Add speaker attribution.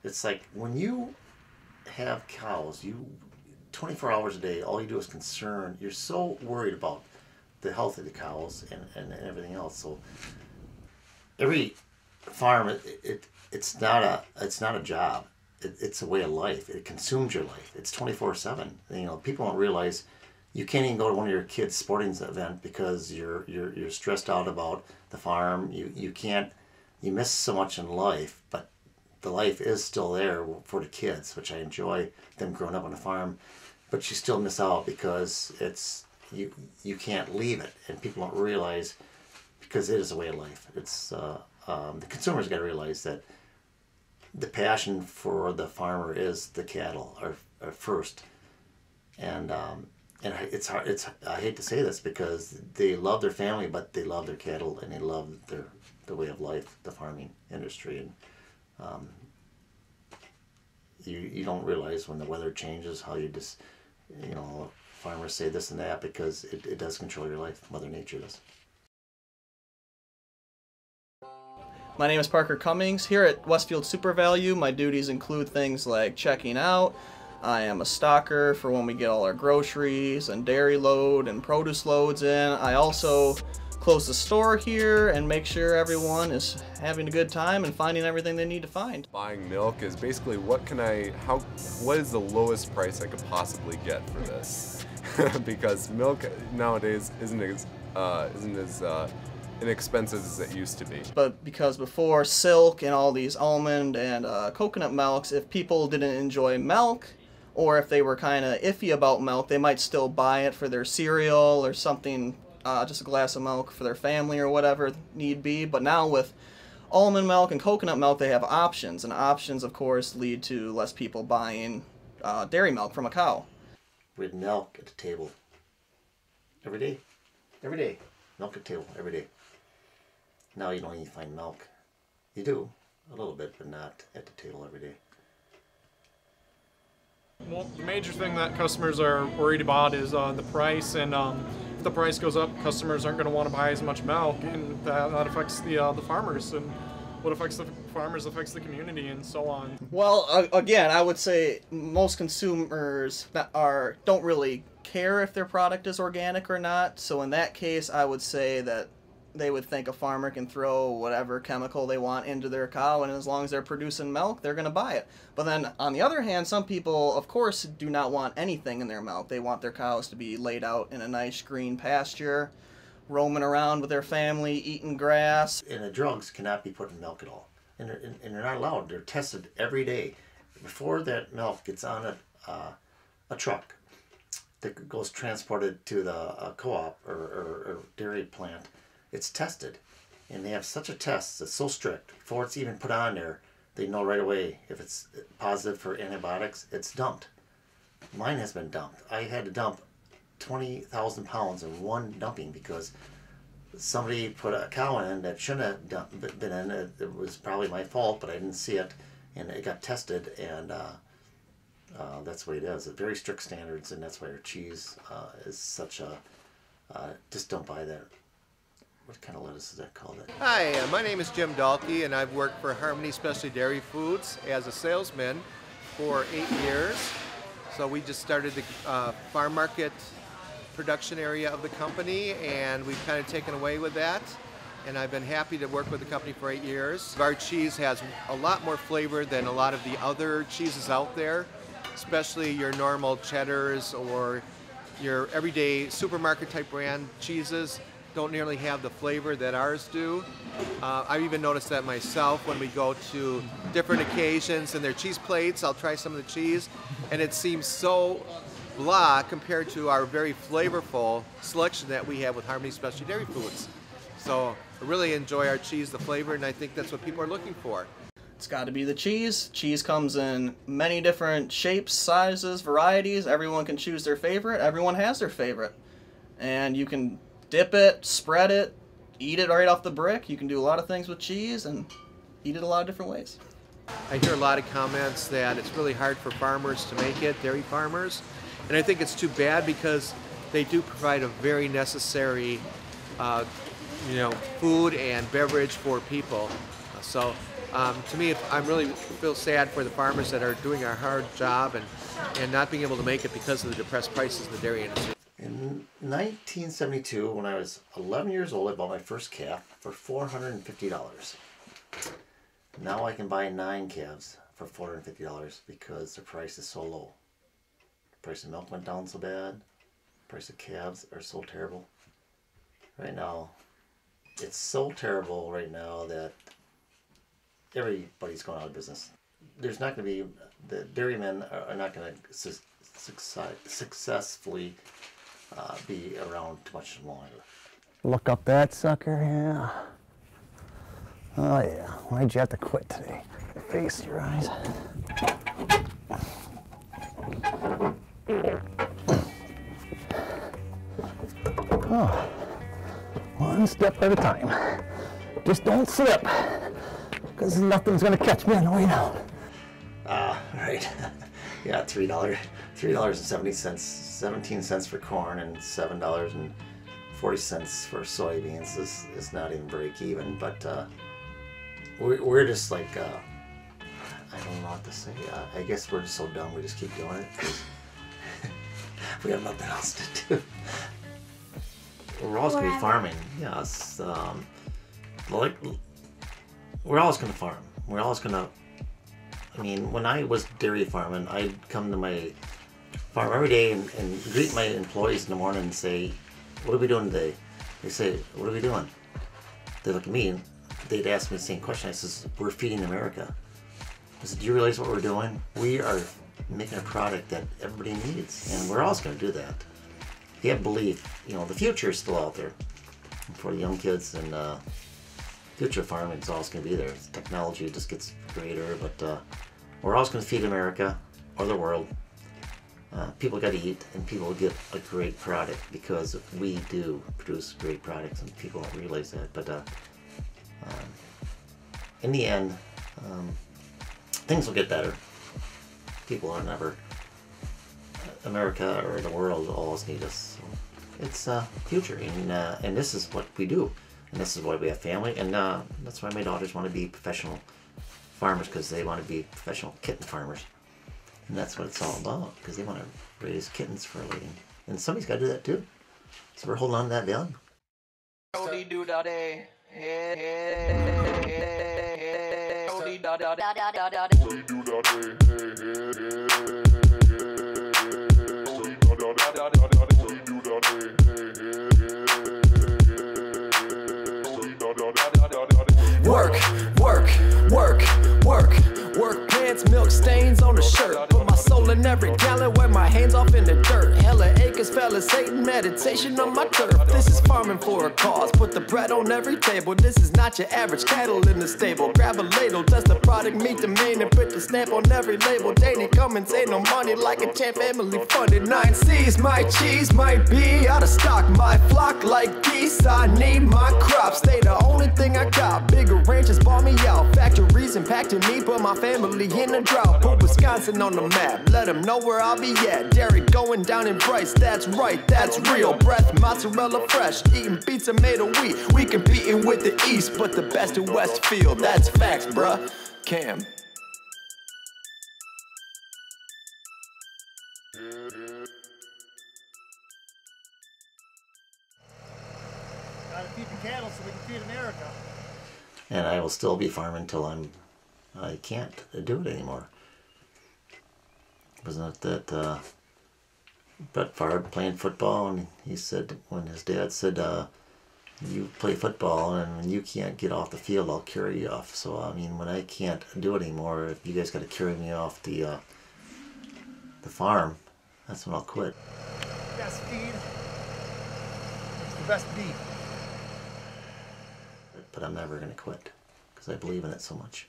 Speaker 1: It's like when you have cows, you 24 hours a day, all you do is concern. You're so worried about the health of the cows and everything else. So every farm, it's not a job. It's a way of life. It consumes your life. It's 24/7. You know, people don't realize you can't even go to one of your kids' sporting event because you're stressed out about the farm. You can't. You miss so much in life, but the life is still there for the kids, which I enjoy them growing up on the farm. But you still miss out because it's you can't leave it, and people don't realize because it is a way of life. It's the consumers got to realize that the passion for the farmer is the cattle are first, and it's hard. I hate to say this because they love their family, but they love their cattle and they love the way of life, the farming industry, and you don't realize when the weather changes how you just, you know, farmers say this and that because it does control your life. Mother Nature does.
Speaker 2: My name is Hunter Cummings. Here at Westfield Super Value, my duties include things like checking out. I am a stocker for when we get all our groceries and dairy load and produce loads in. I also close the store here and make sure everyone is having a good time and finding everything they need to find.
Speaker 3: Buying milk is basically what is the lowest price I could possibly get for this? Because milk nowadays isn't as inexpensive as it used to be.
Speaker 2: But because before silk and all these almond and coconut milks, if people didn't enjoy milk, or if they were kind of iffy about milk, they might still buy it for their cereal or something, just a glass of milk for their family or whatever need be. But now with almond milk and coconut milk, they have options, and options of course lead to less people buying dairy milk from a cow.
Speaker 1: We had milk at the table every day. Milk at the table every day. Now you don't even find milk. You do a little bit, but not at the table every day.
Speaker 4: Well, the major thing that customers are worried about is the price, and if the price goes up, customers aren't going to want to buy as much milk, and that affects the farmers, and what affects the farmers affects the community, and so on.
Speaker 2: Well, again, I would say most consumers don't really care if their product is organic or not. So in that case, I would say that they would think a farmer can throw whatever chemical they want into their cow, and as long as they're producing milk, they're going to buy it. But then, on the other hand, some people, of course, do not want anything in their milk. They want their cows to be laid out in a nice green pasture, roaming around with their family, eating grass.
Speaker 1: And the drugs cannot be put in milk at all. And they're not allowed. They're tested every day. Before that milk gets on a truck that goes transported to the co-op or dairy plant, it's tested, and they have such a test that's so strict. Before it's even put on there, they know right away if it's positive for antibiotics, it's dumped. Mine has been dumped. I had to dump 20,000 pounds in one dumping because somebody put a cow in that shouldn't have been in. It was probably my fault, but I didn't see it, and it got tested, and that's the way it is. It's very strict standards, and that's why our cheese is such a, just don't buy that. What kind of lettuce is that called?
Speaker 5: Hi, my name is Jim Dalkey, and I've worked for Harmony Specialty Dairy Foods as a salesman for 8 years. So we just started the farm market production area of the company, and we've kind of taken away with that. And I've been happy to work with the company for 8 years. Our cheese has a lot more flavor than a lot of the other cheeses out there, especially your normal cheddars or your everyday supermarket type brand cheeses. Don't nearly have the flavor that ours do. I've even noticed that myself when we go to different occasions and their cheese plates. I'll try some of the cheese, and it seems so blah compared to our very flavorful selection that we have with Harmony Specialty Dairy Foods. So I really enjoy our cheese, the flavor, and I think that's what people are looking for.
Speaker 2: It's got to be the cheese. Cheese comes in many different shapes, sizes, varieties. Everyone can choose their favorite. Everyone has their favorite. And you can dip it, spread it, eat it right off the brick. You can do a lot of things with cheese and eat it a lot of different ways.
Speaker 5: I hear a lot of comments that it's really hard for farmers to make it, dairy farmers, and I think it's too bad because they do provide a very necessary food and beverage for people. So to me, I really feel sad for the farmers that are doing a hard job and not being able to make it because of the depressed prices in the dairy industry.
Speaker 1: In 1972, when I was 11 years old, I bought my first calf for $450. Now I can buy 9 calves for $450 because the price is so low. The price of milk went down so bad. The price of calves are so terrible. Right now, it's so terrible right now that everybody's going out of business. There's not going to be, the dairymen are not going to successfully be around too much longer.
Speaker 6: Look up that sucker, yeah. Oh yeah, why'd you have to quit today? Face your eyes. Oh, one step at a time. Just don't slip, because nothing's gonna catch me on the way down.
Speaker 1: Right. Yeah, $3.70, 17 cents for corn, and $7.40 for soybeans. Is not even break even, but we're just like, I don't know what to say. I guess we're just so dumb we just keep doing it because we have nothing else to do. We're always going to be farming, yes. Like, we're always going to farm. We're always going to, I mean, when I was dairy farming, I'd come to my farm every day and greet my employees in the morning and say, what are we doing today? They say, what are we doing? They look at me and they'd ask me the same question. I says, we're feeding America. I said, do you realize what we're doing? We are making a product that everybody needs, and we're always going to do that. If you have belief, you know, the future is still out there for the young kids, and future farming is always going to be there. Technology just gets greater, but we're always going to feed America or the world. People got to eat, and people get a great product because we do produce great products, and people don't realize that. But in the end, things will get better. People are never, America or the world will always need us. So it's future, and this is what we do, and this is why we have family, and that's why my daughters want to be professional farmers, because they want to be professional kitten farmers. And that's what it's all about, because they want to raise kittens for a living. And somebody's got to do that too. So we're holding on to that value.
Speaker 7: Work, work, work, work, work pants, milk stains on the shirt. Put my soul in every gallon, wear my hands off in the dirt. Hella acres, fellas hating, meditation on my turf. This is farming for a cause, put the bread on every table. This is not your average cattle in the stable. Grab a ladle, test the product, meet the main, and put the stamp on every label. Daniel Cummings ain't no money like a champ, family funded. 9 C's, my cheese might be out of stock. My flock like geese, I need my crops. They the only thing I got. Bigger ranches bought me out. Factories impacted me, put my family in a drought. Put Wisconsin on the map, let them know where I'll be at. Dairy going down in price, that's right, that's real. Breath, mozzarella fresh, eating pizza made of wheat. We competing with the East, but the best in Westfield. That's facts, bruh. Cam.
Speaker 6: Gotta feed the cattle so we can feed America.
Speaker 1: And I will still be farming until I can't do it anymore. Wasn't it that Brett Favre playing football, and he said, when his dad said, you play football and when you can't get off the field, I'll carry you off. So I mean, when I can't do it anymore, if you guys got to carry me off the farm, that's when I'll quit.
Speaker 6: Best feed. It's the best beef.
Speaker 1: But I'm never going to quit because I believe in it so much.